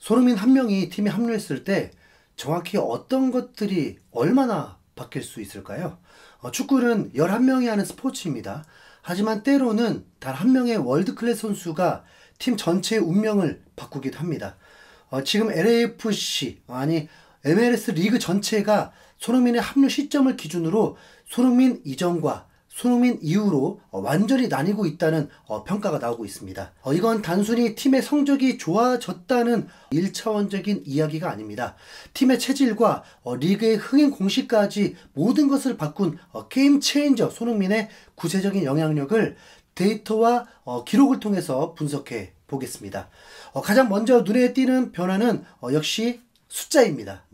손흥민 한 명이 팀에 합류했을 때 정확히 어떤 것들이 얼마나 바뀔 수 있을까요? 축구는 11명이 하는 스포츠입니다. 하지만 때로는 단 한 명의 월드클래스 선수가 팀 전체의 운명을 바꾸기도 합니다. 지금 LAFC, MLS 리그 전체가 손흥민의 합류 시점을 기준으로 손흥민 이전과 손흥민 이후로 완전히 나뉘고 있다는 평가가 나오고 있습니다. 이건 단순히 팀의 성적이 좋아졌다는 1차원적인 이야기가 아닙니다. 팀의 체질과 리그의 흥행 공식까지 모든 것을 바꾼 게임 체인저 손흥민의 구체적인 영향력을 데이터와 기록을 통해서 분석해 보겠습니다. 가장 먼저 눈에 띄는 변화는 역시 숫자입니다.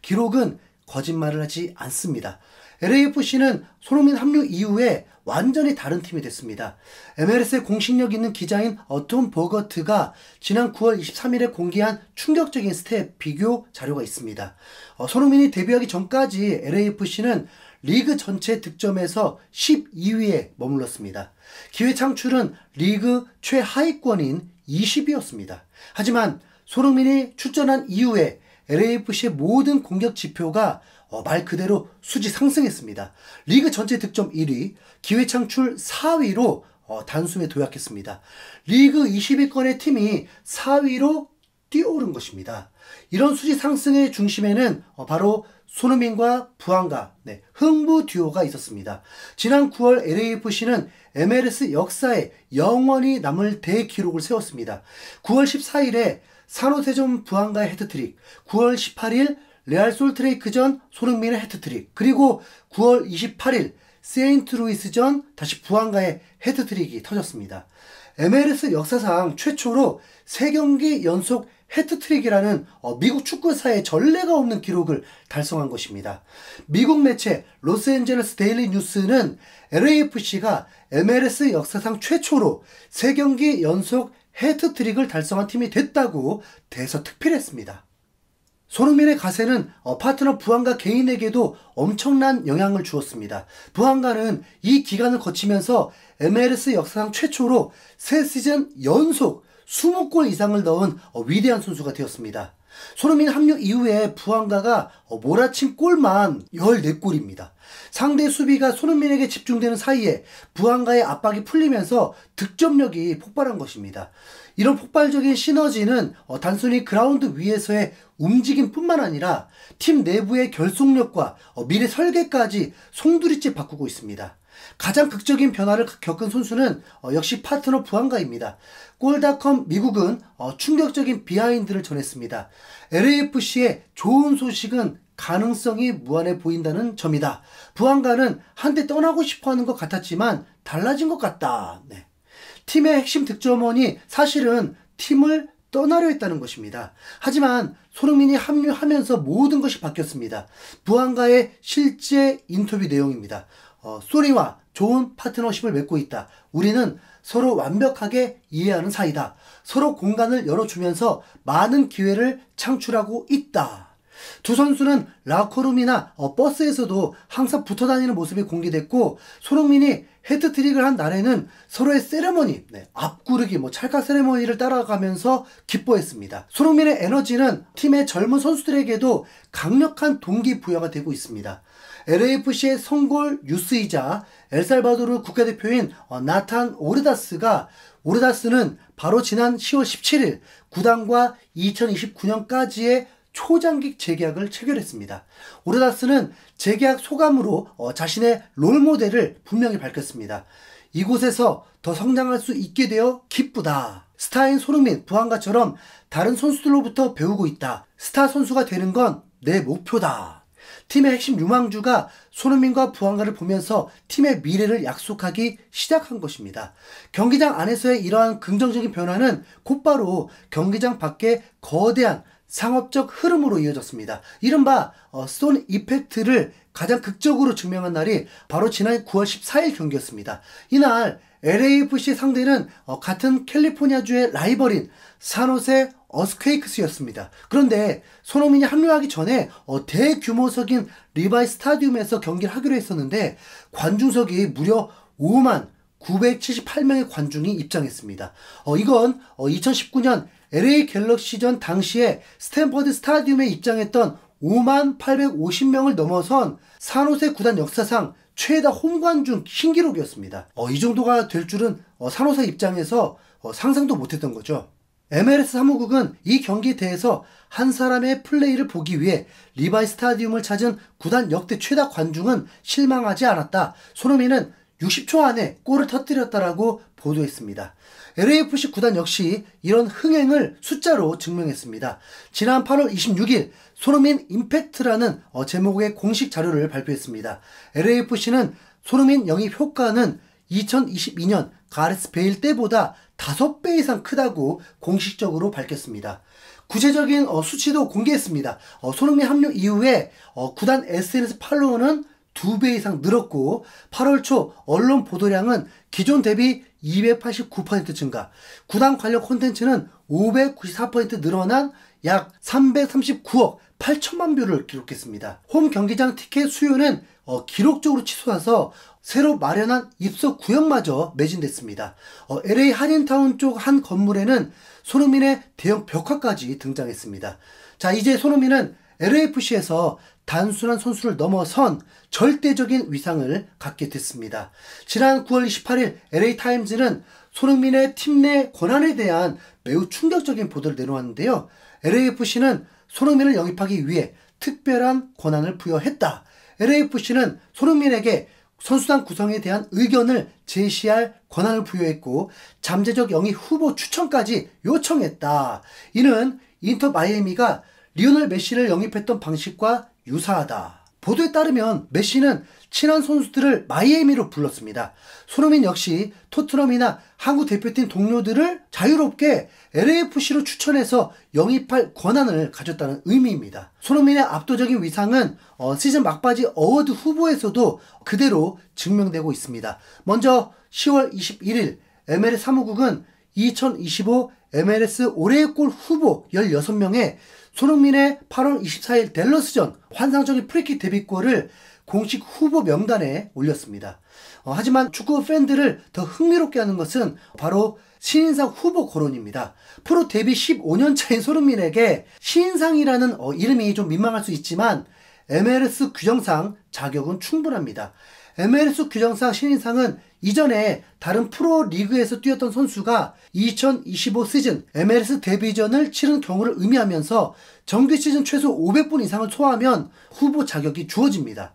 기록은 거짓말을 하지 않습니다. LAFC는 손흥민 합류 이후에 완전히 다른 팀이 됐습니다. MLS의 공식력 있는 기자인 톰 버거트가 지난 9월 23일에 공개한 충격적인 스탯 비교 자료가 있습니다. 손흥민이 데뷔하기 전까지 LAFC는 리그 전체 득점에서 12위에 머물렀습니다. 기회 창출은 리그 최하위권인 20위였습니다. 하지만 손흥민이 출전한 이후에 LAFC의 모든 공격 지표가 말 그대로 수지 상승했습니다. 리그 전체 득점 1위, 기회 창출 4위로 단숨에 도약했습니다. 리그 20위권의 팀이 4위로 뛰어오른 것입니다. 이런 수지 상승의 중심에는 바로 손흥민과 부안가, 흥부 듀오가 있었습니다. 지난 9월 LAFC는 MLS 역사에 영원히 남을 대기록을 세웠습니다. 9월 14일에 산호세전 부안가의 헤트트릭, 9월 18일 레알 솔트레이크전 손흥민의 헤트트릭, 그리고 9월 28일 세인트루이스전 다시 부안가의 헤트트릭이 터졌습니다. MLS 역사상 최초로 3경기 연속 헤트트릭이라는 미국 축구사에 전례가 없는 기록을 달성한 것입니다. 미국 매체 로스앤젤레스 데일리 뉴스는 LAFC가 MLS 역사상 최초로 3경기 연속 헤트트릭을 달성한 팀이 됐다고 대서특필했습니다. 손흥민의 가세는 파트너 부안가 개인에게도 엄청난 영향을 주었습니다. 부안가는 이 기간을 거치면서 MLS 역사상 최초로 3시즌 연속 20골 이상을 넣은 위대한 선수가 되었습니다. 손흥민 합류 이후에 부안가가 몰아친 골만 14골입니다. 상대 수비가 손흥민에게 집중되는 사이에 부안가의 압박이 풀리면서 득점력이 폭발한 것입니다. 이런 폭발적인 시너지는 단순히 그라운드 위에서의 움직임뿐만 아니라 팀 내부의 결속력과 미래 설계까지 송두리째 바꾸고 있습니다. 가장 극적인 변화를 겪은 선수는 역시 파트너 부안가입니다. 골닷컴 미국은 충격적인 비하인드를 전했습니다. LAFC의 좋은 소식은 가능성이 무한해 보인다는 점이다. 부안가는 한때 떠나고 싶어하는 것 같았지만 달라진 것 같다. 팀의 핵심 득점원이 사실은 팀을 떠나려 했다는 것입니다. 하지만 손흥민이 합류하면서 모든 것이 바뀌었습니다. 부안가의 실제 인터뷰 내용입니다. 소니와 좋은 파트너십을 맺고 있다. 우리는 서로 완벽하게 이해하는 사이다. 서로 공간을 열어주면서 많은 기회를 창출하고 있다. 두 선수는 라커룸이나 버스에서도 항상 붙어 다니는 모습이 공개됐고, 손흥민이 헤트트릭을 한 날에는 서로의 세레머니, 앞구르기, 찰칵 세레머니를 따라가면서 기뻐했습니다. 손흥민의 에너지는 팀의 젊은 선수들에게도 강력한 동기부여가 되고 있습니다. LAFC의 선골 유스이자 엘살바도르 국가대표인 나탄 오르다스는 바로 지난 10월 17일 구단과 2029년까지의 초장기 재계약을 체결했습니다. 오르다스는 재계약 소감으로 자신의 롤모델을 분명히 밝혔습니다. 이곳에서 더 성장할 수 있게 되어 기쁘다. 스타인 손흥민, 부안가처럼 다른 선수들로부터 배우고 있다. 스타 선수가 되는 건 내 목표다. 팀의 핵심 유망주가 손흥민과 부안가를 보면서 팀의 미래를 약속하기 시작한 것입니다. 경기장 안에서의 이러한 긍정적인 변화는 곧바로 경기장 밖에 거대한 상업적 흐름으로 이어졌습니다. 이른바 스톤 이펙트를 가장 극적으로 증명한 날이 바로 지난 9월 14일 경기였습니다. 이날 LAFC 상대는 같은 캘리포니아주의 라이벌인 산호세 어스퀘이크스였습니다. 그런데 손흥민이 합류하기 전에 대규모석인 리바이 스타디움에서 경기를 하기로 했었는데 관중석이 무려 5만 978명의 관중이 입장했습니다. 이건 2019년 LA 갤럭시전 당시에 스탠퍼드 스타디움에 입장했던 5만 850명을 넘어선 산호세 구단 역사상 최다 홈관중 신기록이었습니다. 이 정도가 될 줄은 산호세 입장에서 상상도 못했던 거죠. MLS 사무국은 이 경기에 대해서 한 사람의 플레이를 보기 위해 리바이 스타디움을 찾은 구단 역대 최다 관중은 실망하지 않았다. 손흥민은 60초 안에 골을 터뜨렸다라고 보도했습니다. LAFC 구단 역시 이런 흥행을 숫자로 증명했습니다. 지난 8월 26일 손흥민 임팩트라는 제목의 공식 자료를 발표했습니다. LAFC는 손흥민 영입 효과는 2022년 가레스 베일 때보다 5배 이상 크다고 공식적으로 밝혔습니다. 구체적인 수치도 공개했습니다. 손흥민 합류 이후에 구단 SNS 팔로워는 2배 이상 늘었고 8월 초 언론 보도량은 기존 대비 289% 증가, 구단 관련 콘텐츠는 594% 늘어난 약 339억 8천만 뷰를 기록했습니다. 홈 경기장 티켓 수요는 기록적으로 치솟아서 새로 마련한 입석 구역마저 매진됐습니다. LA 한인타운 쪽 한 건물에는 손흥민의 대형 벽화까지 등장했습니다. 자, 이제 손흥민은 LAFC에서 단순한 선수를 넘어선 절대적인 위상을 갖게 됐습니다. 지난 9월 28일 LA타임즈는 손흥민의 팀 내 권한에 대한 매우 충격적인 보도를 내놓았는데요. LAFC는 손흥민을 영입하기 위해 특별한 권한을 부여했다. LAFC는 손흥민에게 선수단 구성에 대한 의견을 제시할 권한을 부여했고 잠재적 영입 후보 추천까지 요청했다. 이는 인터 마이애미가 리오넬 메시를 영입했던 방식과 유사하다. 보도에 따르면 메시는 친한 선수들을 마이애미로 불렀습니다. 손흥민 역시 토트넘이나 한국 대표팀 동료들을 자유롭게 LAFC로 추천해서 영입할 권한을 가졌다는 의미입니다. 손흥민의 압도적인 위상은 시즌 막바지 어워드 후보에서도 그대로 증명되고 있습니다. 먼저 10월 21일 MLS 사무국은 2025 MLS 올해의 골 후보 16명에 손흥민의 8월 24일 댈러스전 환상적인 프리킥 데뷔골을 공식 후보 명단에 올렸습니다. 하지만 축구 팬들을 더 흥미롭게 하는 것은 바로 신인상 후보 거론입니다. 프로 데뷔 15년 차인 손흥민에게 신인상이라는 이름이 좀 민망할 수 있지만 MLS 규정상 자격은 충분합니다. MLS 규정상 신인상은 이전에 다른 프로 리그에서 뛰었던 선수가 2025 시즌 MLS 데뷔전을 치른 경우를 의미하면서 정규 시즌 최소 500분 이상을 소화하면 후보 자격이 주어집니다.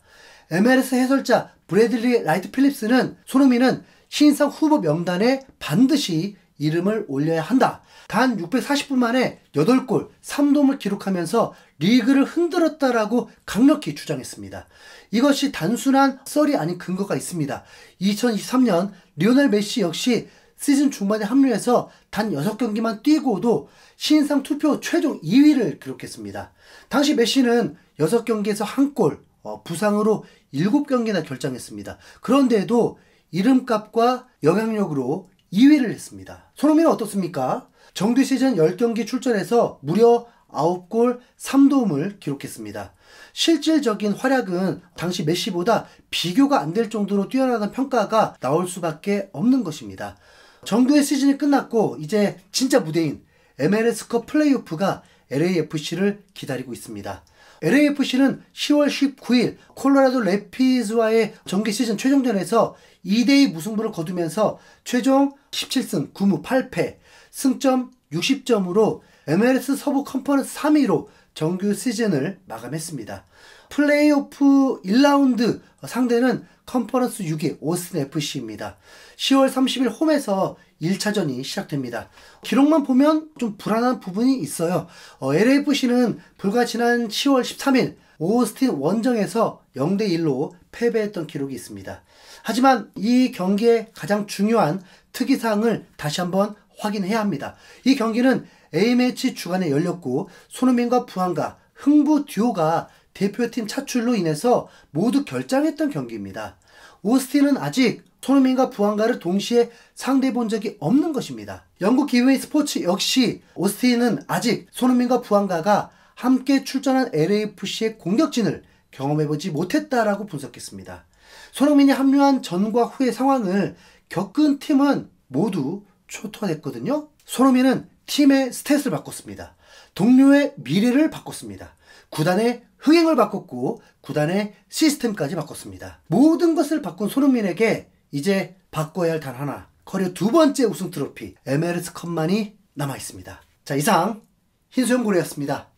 MLS 해설자 브래들리 라이트 필립스는 손흥민은 신인상 후보 명단에 반드시 이름을 올려야 한다. 단 640분 만에 8골 3도움을 기록하면서 리그를 흔들었다라고 강력히 주장했습니다. 이것이 단순한 썰이 아닌 근거가 있습니다. 2023년 리오넬 메시 역시 시즌 중반에 합류해서 단 6경기만 뛰고도 신인상 투표 최종 2위를 기록했습니다. 당시 메시는 6경기에서 1골, 부상으로 7경기나 결장했습니다. 그런데도 이름값과 영향력으로 2위를 했습니다. 손흥민은 어떻습니까? 정규 시즌 10경기 출전해서 무려 9골 3도움을 기록했습니다. 실질적인 활약은 당시 메시보다 비교가 안 될 정도로 뛰어나다는 평가가 나올 수밖에 없는 것입니다. 정규의 시즌이 끝났고 이제 진짜 무대인 MLS컵 플레이오프가 LAFC를 기다리고 있습니다. LAFC는 10월 19일 콜로라도 래피즈와의 정규 시즌 최종전에서 2대2 무승부를 거두면서 최종 17승 9무 8패 승점 60점으로 MLS 서부 컨퍼런스 3위로 정규 시즌을 마감했습니다. 플레이오프 1라운드 상대는 컨퍼런스 6위 오스틴 FC입니다. 10월 30일 홈에서 1차전이 시작됩니다. 기록만 보면 좀 불안한 부분이 있어요. LAFC는 불과 지난 10월 13일 오스틴 원정에서 0대1로 패배했던 기록이 있습니다. 하지만 이 경기의 가장 중요한 특이사항을 다시 한번 확인해야 합니다. 이 경기는 A매치 주간에 열렸고 손흥민과 부한가, 흥부 듀오가 대표팀 차출로 인해서 모두 결장했던 경기입니다. 오스틴은 아직 손흥민과 부한가를 동시에 상대해본 적이 없는 것입니다. 영국 기웨이 스포츠 역시 오스틴은 아직 손흥민과 부한가가 함께 출전한 LAFC의 공격진을 경험해보지 못했다라고 분석했습니다. 손흥민이 합류한 전과 후의 상황을 겪은 팀은 모두 초토화됐거든요. 손흥민은 팀의 스탯을 바꿨습니다. 동료의 미래를 바꿨습니다. 구단의 흥행을 바꿨고 구단의 시스템까지 바꿨습니다. 모든 것을 바꾼 손흥민에게 이제 바꿔야 할 단 하나, 커리어 두 번째 우승 트로피 MLS 컵만이 남아있습니다. 자, 이상 흰수염고래였습니다.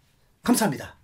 감사합니다.